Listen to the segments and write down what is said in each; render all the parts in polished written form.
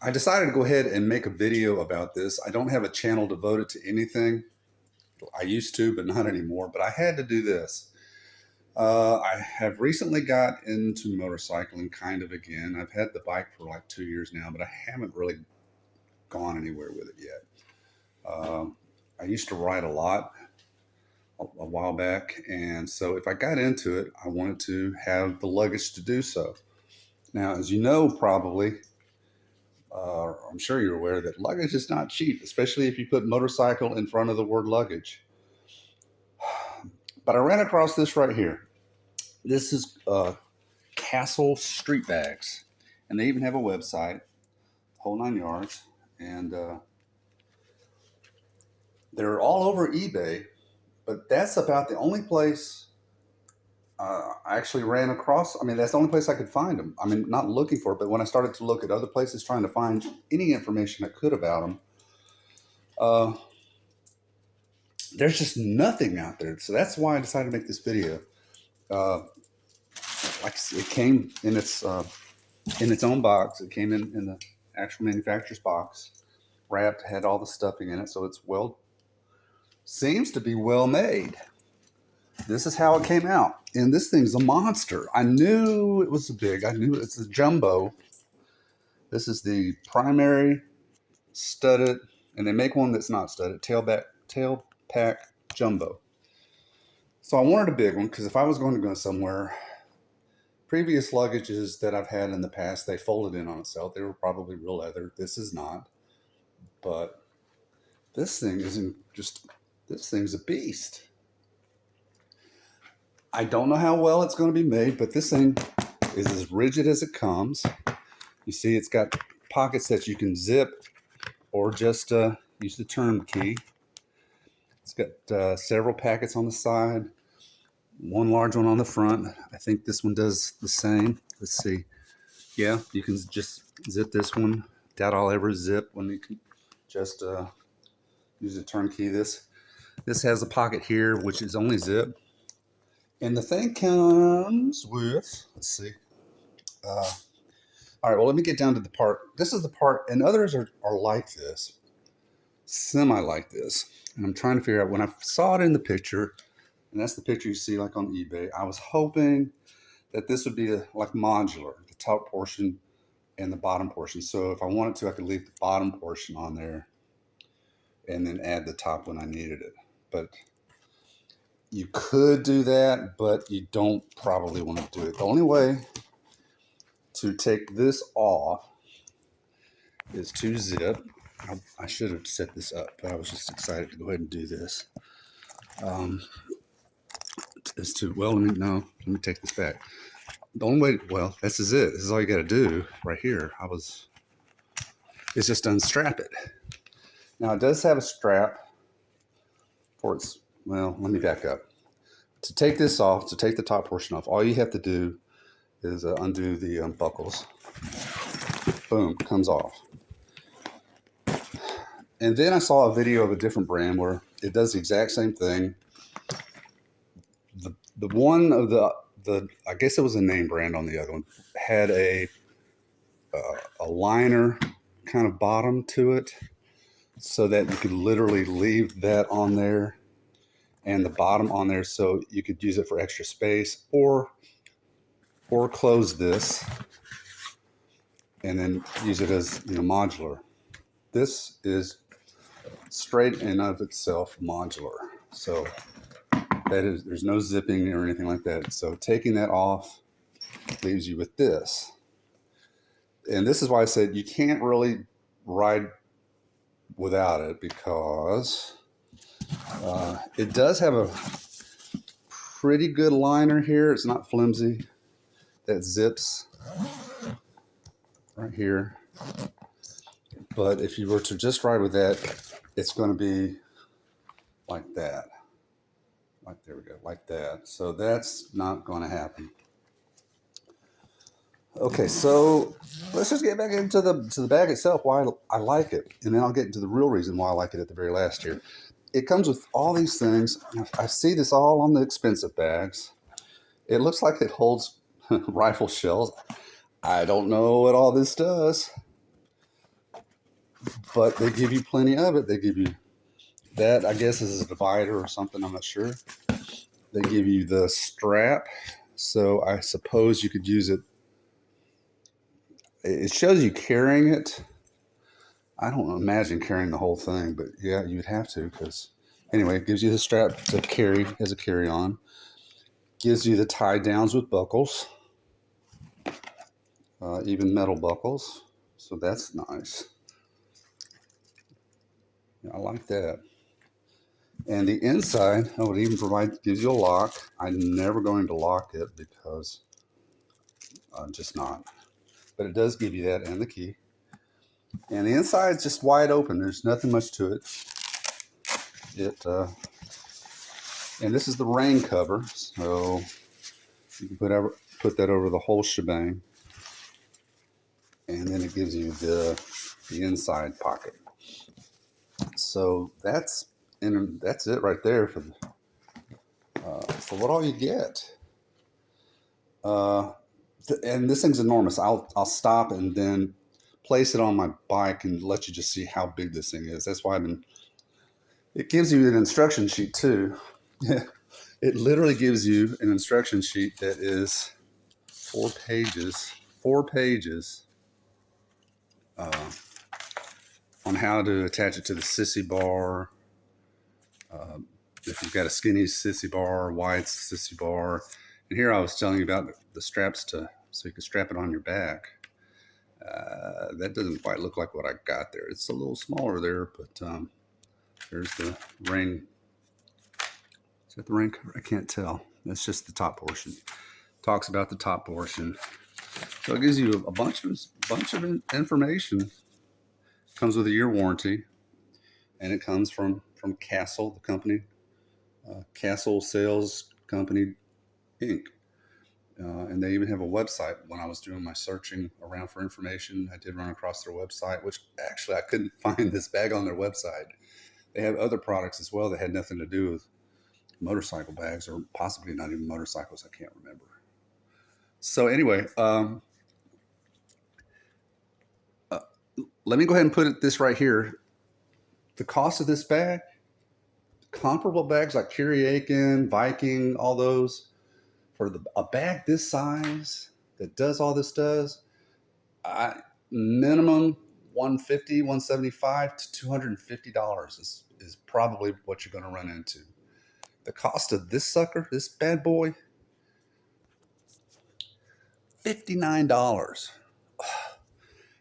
I decided to go ahead and make a video about this. I don't have a channel devoted to anything. I used to, but not anymore. But I had to do this. I have recently got into motorcycling kind of again. I've had the bike for like 2 years now, but I haven't really gone anywhere with it yet. I used to ride a lot a while back. And so if I got into it, I wanted to have the luggage to do so. Now, as you know, probably, I'm sure you're aware that luggage is not cheap, especially if you put motorcycle in front of the word luggage. But I ran across this right here. This is Castle Street Bags, and they even have a website, whole 9 yards, and they're all over eBay. But that's about the only place I actually ran across. I mean, that's the only place I could find them. I mean, not looking for it, but when I started to look at other places trying to find any information I could about them, uh, there's just nothing out there. So that's why I decided to make this video. Uh, like it came in its own box. It came in the actual manufacturer's box, wrapped, had all the stuffing in it, so it's seems to be well made. This is how it came out, and this thing's a monster. I knew it was big. I knew it's a jumbo. This is the primary studded, and they make one that's not studded, tail pack jumbo. So I wanted a big one because if I was going to go somewhere, previous luggages that I've had in the past, they folded in on itself. They were probably real leather. This is not. But this thing isn't just, this thing's a beast. I don't know how well it's going to be made, but this thing is as rigid as it comes. You see, it's got pockets that you can zip or just use the turn key. It's got several packets on the side, one large one on the front. I think this one does the same. Let's see. Yeah, you can just zip this one. Doubt I'll ever zip when you can just use the turn key. This has a pocket here, which is only zip. And the thing comes with, let's see. All right, well, let me get down to the part. This is the part, and others are like this, semi like this. And I'm trying to figure out, when I saw it in the picture, and that's the picture you see like on eBay, I was hoping that this would be like modular, the top portion and the bottom portion. So if I wanted to, I could leave the bottom portion on there and then add the top when I needed it. But you could do that, but you don't probably want to do it. The only way to take this off is to zip. I should have set this up, but I was just excited to go ahead and do this. Let me take this back. The only way, well, this is it. This is all you got to do right here. It's just unstrap it. Now it does have a strap for its, well, let me back up. To take this off, to take the top portion off, all you have to do is undo the buckles. Boom, comes off. And then I saw a video of a different brand where it does the exact same thing. The one of the I guess it was a name brand on the other one, had a liner kind of bottom to it, so that you could literally leave that on there and the bottom on there, so you could use it for extra space, or close this and then use it as, modular. This is straight and of itself modular, so there's no zipping or anything like that. So taking that off leaves you with this. And this is why I said you can't really ride without it, because it does have a pretty good liner here. It's not flimsy. That zips right here. But if you were to just ride with that, it's going to be like that. There we go, like that. So that's not going to happen. Okay, so let's just get back into the bag itself, why I like it, and then I'll get into the real reason why I like it at the very last here. It comes with all these things. I see this all on the expensive bags. It looks like it holds rifle shells. I don't know what all this does. but they give you plenty of it. They give you that, I guess, is a divider or something. I'm not sure. They give you the strap, so I suppose you could use it. It shows you carrying it. I don't imagine carrying the whole thing, but yeah, you'd have to, because anyway, it gives you the strap to carry as a carry-on. Gives you the tie downs with buckles, even metal buckles. So that's nice. I like that. And the inside, oh, it even gives you a lock. I'm never going to lock it because I'm just not. But it does give you that and the key. And the inside is just wide open. There's nothing much to it. And this is the rain cover, so you can put that over the whole shebang. And then it gives you the inside pocket. So that's it right there for what all you get. And this thing's enormous. I'll stop and then place it on my bike and let you just see how big this thing is. That's why it gives you an instruction sheet too. It literally gives you an instruction sheet that is 4 pages on how to attach it to the sissy bar. If you've got a skinny sissy bar, wide sissy bar. And here I was telling you about the straps so you can strap it on your back. That doesn't quite look like what I got there. It's a little smaller there, but there's the rain. Is that the rain cover? I can't tell. That's just the top portion. Talks about the top portion. So it gives you a bunch of information. Comes with a year warranty, and it comes from Castle, the company, Castle Sales Company Inc. And they even have a website. When I was doing my searching around for information, I did run across their website, which actually I couldn't find this bag on their website. They have other products as well that had nothing to do with motorcycle bags, or possibly not even motorcycles. I can't remember. So anyway, let me go ahead and put this right here. The cost of this bag, comparable bags like Aiken, Viking, all those, for a bag this size that does all this minimum $150, $175 to $250 is probably what you're going to run into. The cost of this sucker, this bad boy, $59.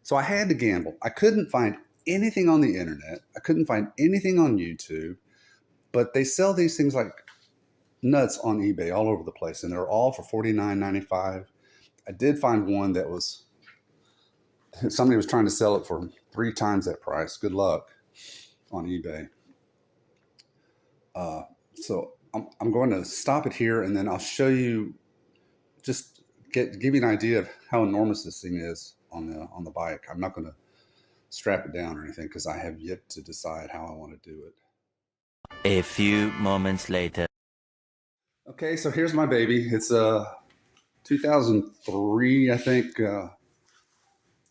So I had to gamble. I couldn't find anything on the internet. I couldn't find anything on YouTube, but they sell these things like nuts on eBay all over the place, and they're all for $49.95. I did find one that was, somebody was trying to sell it for 3 times that price. Good luck on eBay. So I'm going to stop it here, and then I'll show you, just give you an idea of how enormous this thing is on the bike. I'm not going to strap it down or anything because I have yet to decide how I want to do it. A few moments later. Okay, so here's my baby. It's a 2003, I think,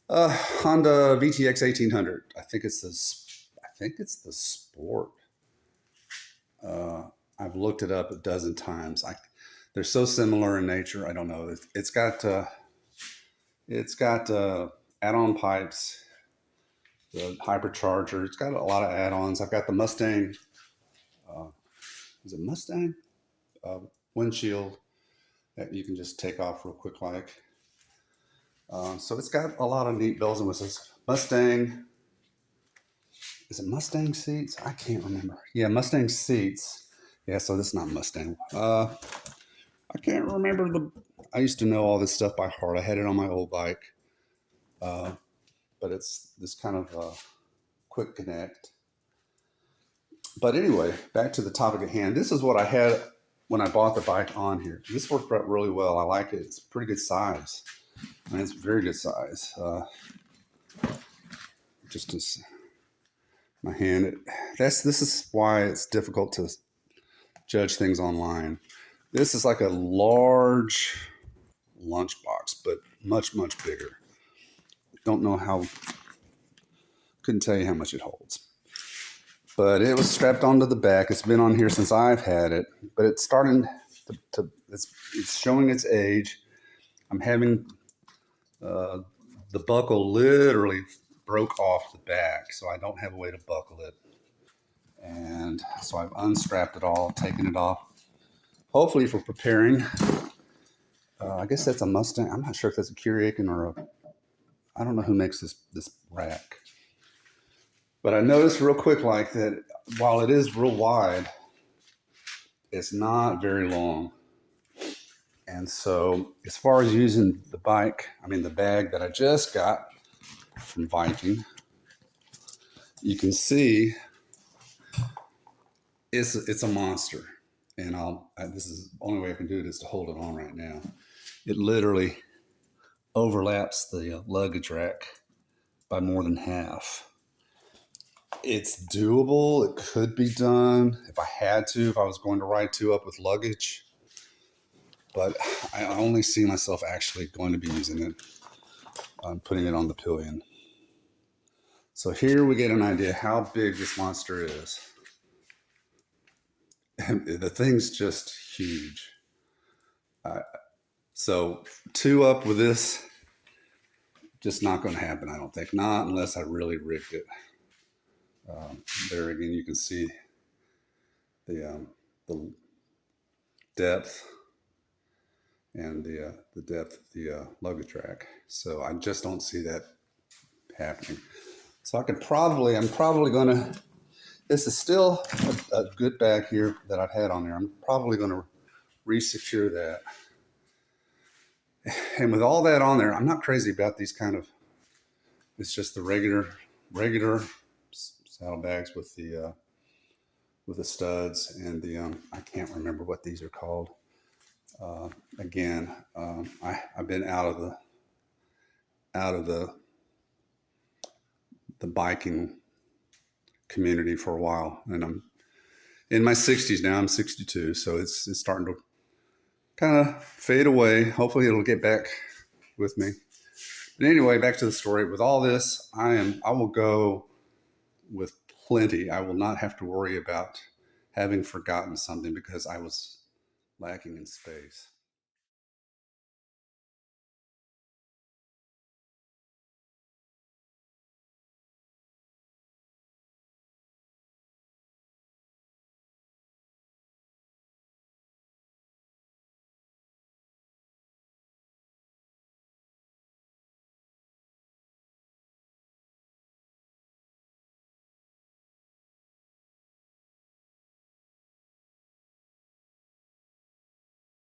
Honda VTX 1800. I think it's the Sport. I've looked it up a dozen times. They're so similar in nature. I don't know. It's got add-on pipes, the hypercharger. It's got a lot of add-ons. I've got the Mustang. Is it Mustang? Windshield that you can just take off real quick, like. So it's got a lot of neat bells and whistles. Mustang. Is it Mustang seats? I can't remember. Yeah, Mustang seats. Yeah, so this is not Mustang. I can't remember I used to know all this stuff by heart. I had it on my old bike. But it's this kind of quick connect. But anyway, back to the topic at hand. This is what I had when I bought the bike on here. This worked out really well. I like it. It's a pretty good size. I mean, it's a very good size. Just as my hand. This is why it's difficult to judge things online. This is like a large lunchbox, but much, much bigger. Don't know how Couldn't tell you how much it holds. But it was strapped onto the back. It's been on here since I've had it, but it's starting it's showing its age. I'm having the buckle literally broke off the back, so I don't have a way to buckle it. And so I've unstrapped it all, taken it off, hopefully for preparing. I guess that's a Mustang. I'm not sure if that's a Keurig or a, I don't know who makes this rack. But I noticed real quick like that while it is real wide, it's not very long. And so as far as using the bag that I just got from Viking, you can see it's a monster. And this is the only way I can do it is to hold it on right now. It literally overlaps the luggage rack by more than half. It's doable. It could be done if I had to, if I was going to ride 2 up with luggage. But I only see myself actually going to be using it, putting it on the pillion. So here we get an idea how big this monster is. And the thing's just huge. So 2 up with this, just not going to happen, I don't think. Not unless I really rigged it. There again, you can see the depth and the depth of the luggage rack. So I just don't see that happening. So I'm probably going to, this is still a good bag here that I've had on there. I'm probably going to re-secure that. And with all that on there, I'm not crazy about these kind of, it's just the regular saddlebags with the studs and the, I can't remember what these are called. Again, I've been out of the biking community for a while, and I'm in my 60s now. I'm 62, so it's starting to kind of fade away. Hopefully it'll get back with me. But anyway, back to the story. With all this, I will go with plenty. I will not have to worry about having forgotten something because I was lacking in space.